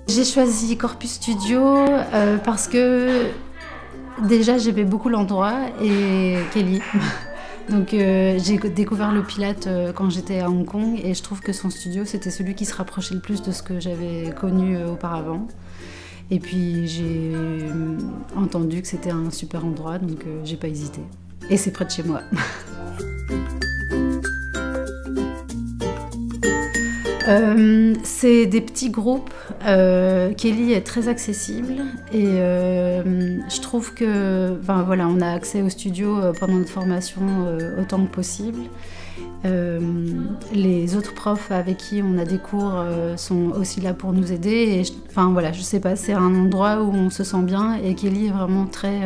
J'ai choisi Corpus Studio parce que déjà j'aimais beaucoup l'endroit et Kelly. Donc j'ai découvert le Pilates quand j'étais à Hong Kong et je trouve que son studio c'était celui qui se rapprochait le plus de ce que j'avais connu auparavant. Et puis j'ai entendu que c'était un super endroit, donc j'ai pas hésité. Et c'est près de chez moi. C'est des petits groupes. Kelly est très accessible et je trouve que, enfin, voilà, on a accès au studio pendant notre formation autant que possible. Les autres profs avec qui on a des cours sont aussi là pour nous aider. Et enfin voilà, je sais pas, c'est un endroit où on se sent bien et Kelly est vraiment très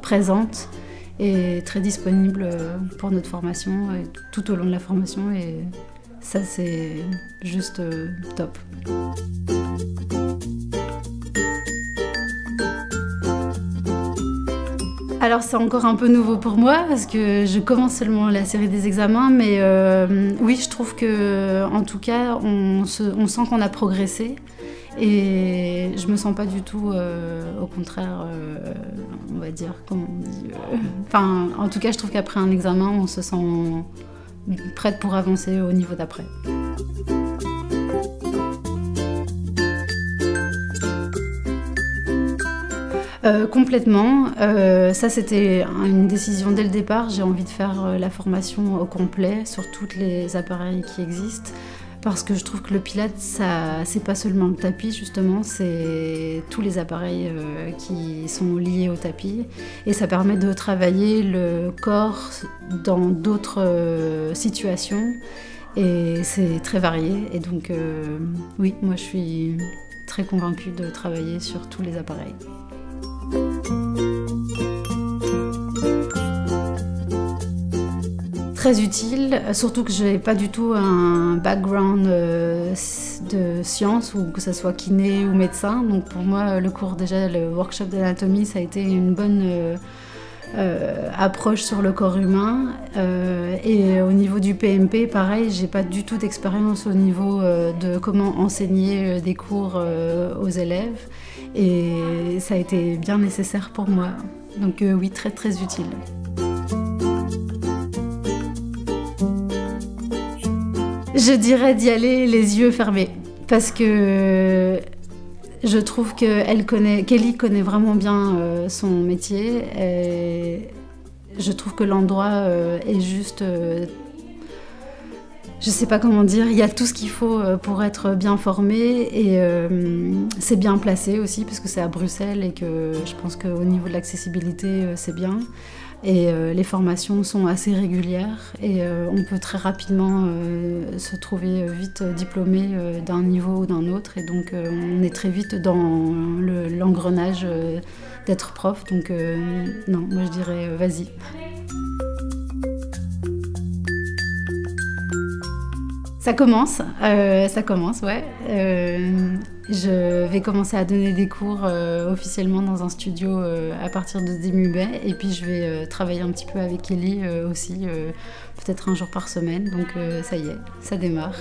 présente et très disponible pour notre formation et tout au long de la formation. Et ça, c'est juste top. Alors c'est encore un peu nouveau pour moi parce que je commence seulement la série des examens, mais oui, je trouve que en tout cas on sent qu'on a progressé et je me sens pas du tout, au contraire, on va dire, comment on dit, enfin en tout cas je trouve qu'après un examen on se sent prête pour avancer au niveau d'après. Complètement. Ça, c'était une décision dès le départ. J'ai envie de faire la formation au complet sur tous les appareils qui existent parce que je trouve que le Pilates, c'est pas seulement le tapis, justement, c'est tous les appareils qui sont liés au tapis et ça permet de travailler le corps dans d'autres situations et c'est très varié et donc oui, moi je suis très convaincue de travailler sur tous les appareils. Très utile, surtout que je n'ai pas du tout un background de sciences ou que ce soit kiné ou médecin. Donc pour moi, le cours, déjà, le workshop d'anatomie, ça a été une bonne approche sur le corps humain. Et au niveau du PMP, pareil, j'ai pas du tout d'expérience au niveau de comment enseigner des cours aux élèves. Et ça a été bien nécessaire pour moi. Donc oui, très très utile. Je dirais d'y aller les yeux fermés parce que je trouve que Kelly connaît vraiment bien son métier et je trouve que l'endroit est juste, je sais pas comment dire, il y a tout ce qu'il faut pour être bien formé et c'est bien placé aussi parce que c'est à Bruxelles et que je pense qu'au niveau de l'accessibilité c'est bien. Et les formations sont assez régulières et on peut très rapidement se trouver vite diplômé d'un niveau ou d'un autre et donc on est très vite dans l'engrenage d'être prof, donc non, moi je dirais vas-y. Ça commence, ouais. Je vais commencer à donner des cours officiellement dans un studio à partir de début mai et puis je vais travailler un petit peu avec Kelly aussi, peut-être un jour par semaine, donc ça y est, ça démarre.